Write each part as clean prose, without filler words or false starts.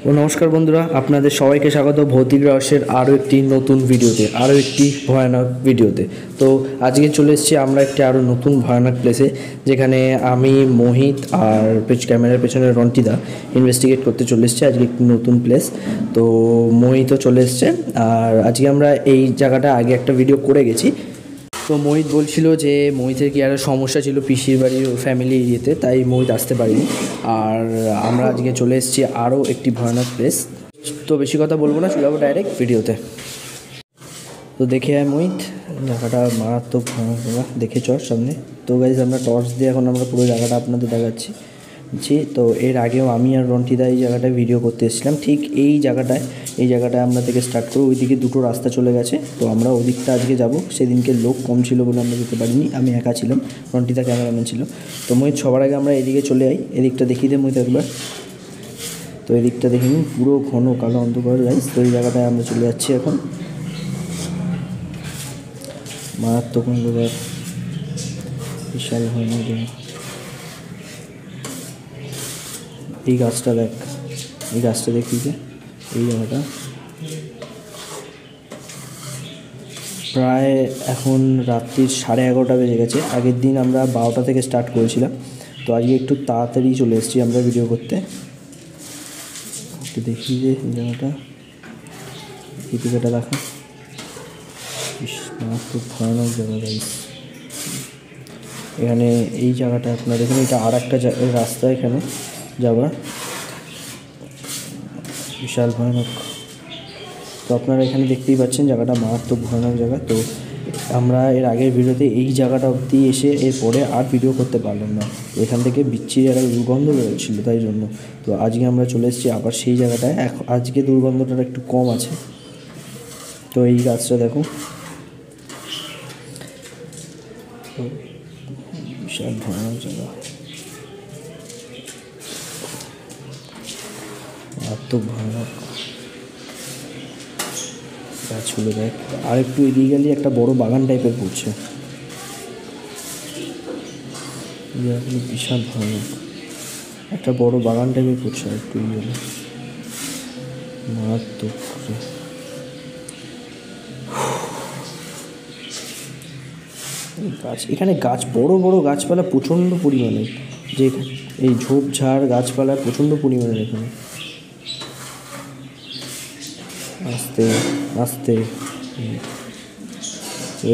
ও নমস্কার বন্ধুরা, আপনাদের সবাইকে স্বাগত ভৌতিক রহস্যের আরও একটি নতুন ভিডিওতে, আরও একটি ভয়ানক ভিডিওতে। তো আজকে চলে এসেছি আমরা একটি আরও নতুন ভয়ানক প্লেসে, যেখানে আমি মোহিত আর ক্যামেরার পেছনে রন্টিদা ইনভেস্টিগেট করতে চলে এসেছি আজকে একটি নতুন প্লেস। তো মোহিতও চলে এসছে, আর আজকে আমরা এই জায়গাটা আগে একটা ভিডিও করে গেছি। তো মোহিত বলছিল যে মোহিতের কি একটা সমস্যা ছিল পিসির বাড়ির ফ্যামিলি ইয়েতে, তাই মোহিত আসতে পারিনি। আর আমরা আজকে চলে এসেছি আরও একটি ভয়ানক প্লেস। তো বেশি কথা বলবো না, চলে যাবো ডাইরেক্ট ভিডিওতে। তো দেখে আয় মোহিত, জায়গাটা মারাত্মক ভয়ানক জায়গা, দেখে চল সামনে। তো গাইজ আমরা টর্চ দিয়ে এখন আমরা পুরো জায়গাটা আপনাদের দেখাচ্ছি। তো এর আগেও আমি আর রন্টিদা এই জায়গাটায় ভিডিও করতে এসেছিলাম, ঠিক এই জায়গাটায় আমরা থেকে স্টার্ট করবো। ওইদিকে দুটো রাস্তা চলে গেছে, তো আমরা ওদিকটা আজকে যাব। সেদিনকে লোক কম ছিল বলে আমরা যেতে পারিনি, আমি একা ছিলাম, রন্টিদা ক্যামেরাম্যান ছিল। তো মোহিত সবার আগে আমরা এদিকে চলে যাই, এদিকটা দেখিয়ে দে মোহিত একবার। তো এদিকটা দেখে নিন, পুরো ঘন কালো অন্ধকার গাইজ। তো এই জায়গাটায় আমরা চলে যাচ্ছি এখন, মারাত্মক অন্ধকার, বিশাল ভয়ানক জায়গা। এই গাছটা দেখ, এই গাছটা দেখি যে এই জায়গাটা প্রায় এখন রাত্রির 11:30 বেজে গেছে। আগের দিন আমরা 12টা থেকে স্টার্ট করেছিলাম, তো আজকে একটু তাড়াতাড়ি চলে এসেছি আমরা ভিডিও করতে। একটু দেখি যে এই জায়গাটা, এই দিকেটা দেখা, খুব ভয়ানক জায়গা গাইস। এখানে এই জায়গাটা আপনারা দেখুন, এটা আর একটা রাস্তা এখানে যাবার, বিশাল ভয়ানক। তো আপনারা এখানে দেখতেই পাচ্ছেন জায়গাটা মারাত্মক ভয়ানক জায়গা। তো আমরা এর আগের ভিডিওতে এই জায়গাটা অবধি এসে এরপরে আর ভিডিও করতে পারলাম না, এখান থেকে বিচ্ছিরি একটা দুর্গন্ধ বেরোচ্ছিলো, তাই জন্য। তো আজকে আমরা চলে এসেছি আবার সেই জায়গাটায়। আজকে দুর্গন্ধটা একটু কম আছে। তো এই গাছটা দেখো, বিশাল ভয়ানক জায়গা, মারাত্মক ভয়ানক গাছগুলো দেখ। আর একটু এগিয়ে গেলে একটা বড় বাগান টাইপের পড়ছে, বিশাল ভয়ানক একটা বড় বাগান টাইপের পড়ছে। আর একটু এগিয়ে গেলে মারাত্মক গাছ। এখানে গাছ, বড় বড় গাছপালা প্রচণ্ড পরিমাণে, যে এই ঝোপঝাড় গাছপালা প্রচণ্ড পরিমাণে এখানে। আস্তে আস্তে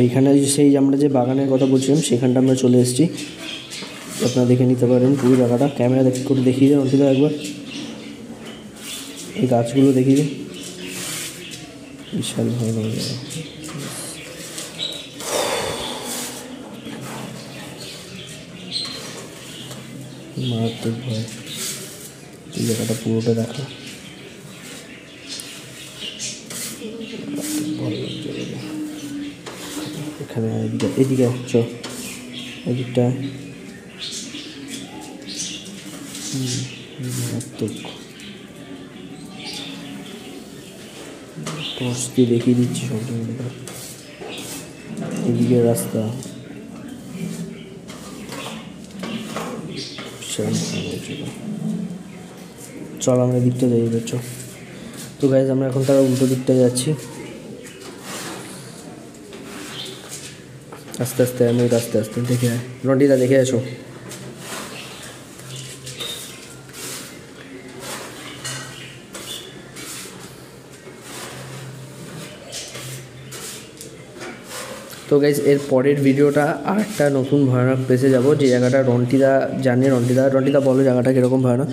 এইখানে সেই আমরা যে বাগানের কথা বলছিলাম সেখানটা আমরা চলে এসেছি। আপনারা দেখে নিতে পারেন পুরো জায়গাটা, ক্যামেরা করে দেখিয়ে দেন অন্তিদা একবার। এই গাছগুলো দেখিয়ে দিন, বিশাল ভয়ানক জায়গা, মারাত্মক ভয়। এই জায়গাটা পুরোটা দেখা, এখানে এদিকে চ, এদিকটা মারাত্মক। টর্চ দিয়ে দেখিয়ে দিচ্ছি সব জায়গাটা। এদিকে রাস্তা, চল আমরা এদিকটা যাই এবার, চল। তো গাইজ আমরা এখন তারা উল্টো দিকটা যাচ্ছি, আস্তে আস্তে। আমি আস্তে আস্তে দেখে রন্টিদা দেখে আসো। তো গাইজ এর পরের ভিডিওটা আর একটা নতুন ভয়ানক প্লেসে যাব, যে জায়গাটা রন্টিদা জানে। রন্টিদা বলো জায়গাটা কীরকম ভয়ানক?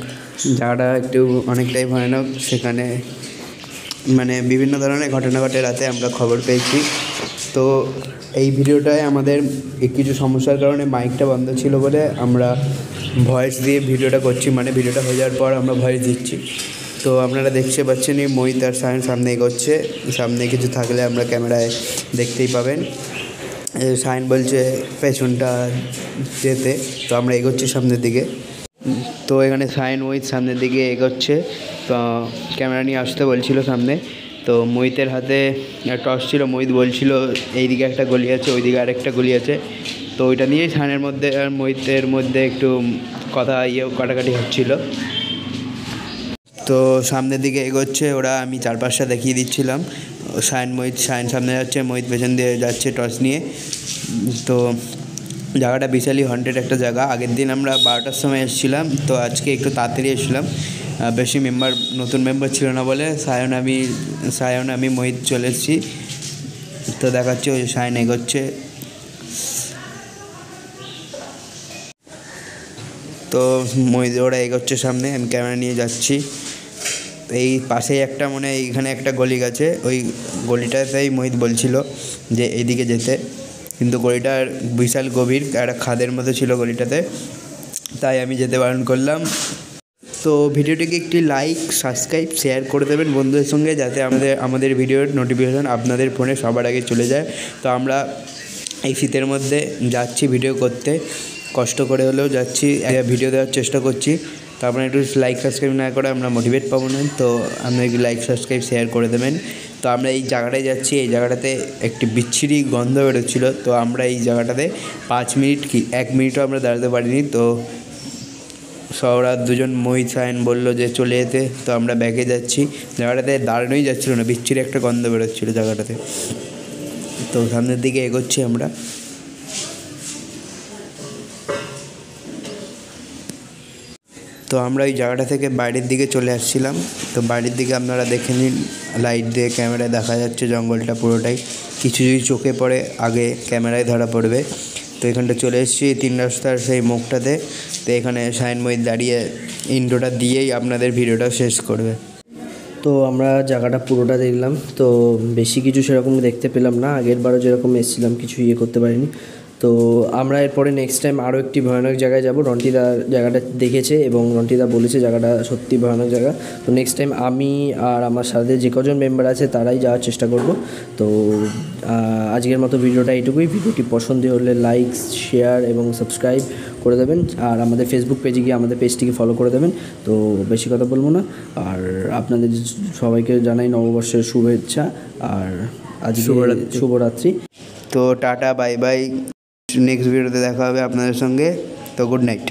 জায়গাটা একটু অনেকটাই ভয়ানক। সেখানে মানে বিভিন্ন ধরনের ঘটনা ঘটে রাতে, আমরা খবর পেয়েছি। তো এই ভিডিওটায় আমাদের কিছু সমস্যার কারণে মাইকটা বন্ধ ছিল বলে আমরা ভয়েস দিয়ে ভিডিওটা করছি, মানে ভিডিওটা হয়ে যাওয়ার পর আমরা ভয়েস দিচ্ছি। তো আপনারা দেখতে পাচ্ছেন এই মোহিত আর সায়ন সামনে এগোচ্ছে, সামনে কিছু থাকলে আমরা ক্যামেরায় দেখতেই পাবেন। সায়ন বলছে পেছনটা যেতে, তো আমরা এগোচ্ছি সামনের দিকে। তো এখানে সায়ন মোহিত সামনের দিকে এগোচ্ছে, তো ক্যামেরা নিয়ে আসতে বলছিল সামনে। তো মোহিতের হাতে টর্চ ছিল, মোহিত বলছিল এইদিকে একটা গলি আছে, ওইদিকে আরেকটা গলি আছে। তো ওইটা নিয়েই সায়নের মধ্যে আর মোহিতের মধ্যে একটু কথা কাটাকাটি হচ্ছিল। তো সামনের দিকে এগোচ্ছে ওরা, আমি চারপাশটা দেখিয়ে দিচ্ছিলাম। সায়ন সামনে যাচ্ছে, মোহিত পেছন দিয়ে যাচ্ছে টর্চ নিয়ে। তো জায়গাটা বিশালই হন্টেড একটা জায়গা। আগের দিন আমরা 12টার সময় এসেছিলাম, তো আজকে একটু তাড়াতাড়ি এসেছিলাম। বেশি নতুন মেম্বার ছিল না বলে সায়ন আমি মোহিত চলে এসেছি। তো দেখাচ্ছে ওই সায়ন এগোচ্ছে। তো মোহিত ওরা এগোচ্ছে সামনে, আমি ক্যামেরা নিয়ে যাচ্ছি। এই পাশেই একটা এইখানে একটা গলি গেছে, ওই গলিটাতেই মোহিত বলছিল যে এইদিকে যেতে, কিন্তু গলিটার বিশাল গভীর, একটা খাদের মতো ছিল গলিটাতে, তাই আমি যেতে বারণ করলাম। তো ভিডিওটিকে একটি লাইক, সাবস্ক্রাইব, শেয়ার করে দেবেন বন্ধুদের সঙ্গে, যাতে আমাদের ভিডিওর নোটিফিকেশান আপনাদের ফোনে সবার আগে চলে যায়। তো আমরা এই শীতের মধ্যে যাচ্ছি ভিডিও করতে, কষ্ট করে হলেও যাচ্ছি, ভিডিও দেওয়ার চেষ্টা করছি। তো আপনারা একটু লাইক সাবস্ক্রাইব না করে আমরা মোটিভেট পাবো না। তো আপনারা একটু লাইক সাবস্ক্রাইব শেয়ার করে দেবেন। তো আমরা এই জায়গাটায় যাচ্ছি, এই জায়গাটাতে একটি বিচ্ছিরি গন্ধ বেরোচ্ছিলো। তো আমরা এই জায়গাটাতে 5 মিনিট কি 1 মিনিটও আমরা দাঁড়াতে পারিনি। তো সৌরাত দুজন মোহিত সায়ন বললো যে চলে যেতে, তো আমরা ব্যাকে যাচ্ছি। জায়গাটাতে দাঁড়ানোই যাচ্ছিলো না, বিচ্ছিরি একটা গন্ধ বেরোচ্ছিলো জায়গাটাতে। তো সামনের দিকে এগোচ্ছি আমরা। তো আমরা এই জায়গাটা থেকে বাইরের দিকে চলে আসছিলাম। তো বাইরের দিকে আপনারা দেখে নিন, লাইট দিয়ে ক্যামেরায় দেখা যাচ্ছে জঙ্গলটা পুরোটাই। কিছু যদি চোখে পড়ে আগে ক্যামেরায় ধরা পড়বে। তো এখানটা চলে এসেছি 3 রাস্তার সেই মুখটাতে। তো এখানে সায়ন মোহিত দাঁড়িয়ে ইন্ট্রোটা দিয়েই আপনাদের ভিডিওটা শেষ করবে। তো আমরা জায়গাটা পুরোটা দেখলাম, তো বেশি কিছু সেরকম দেখতে পেলাম না। আগের বারও যেরকম এসেছিলাম কিছু করতে পারিনি। তো আমরা এরপরে নেক্সট টাইম আরও একটি ভয়ানক জায়গায় যাব। রন্টিদা জায়গাটা দেখেছে এবং রন্টিদা বলেছে জায়গাটা সত্যি ভয়ানক জায়গা। তো নেক্সট টাইম আমি আর আমার সাথে যে কজন মেম্বার আছে তারাই যাওয়ার চেষ্টা করব। তো আজকের মতো ভিডিওটা এইটুকুই। ভিডিওটি পছন্দ হলে লাইক, শেয়ার এবং সাবস্ক্রাইব করে দেবেন। আর আমাদের ফেসবুক পেজে গিয়ে আমাদের পেজটিকে ফলো করে দেবেন। তো বেশি কথা বলবো না। আর আপনাদের সবাইকে জানাই নববর্ষের শুভেচ্ছা আর আজকে শুভরাত্রি। তো টাটা, বাই বাই। নেক্সট ভিডিওতে দেখা হবে আপনাদের সঙ্গে। তো গুড নাইট।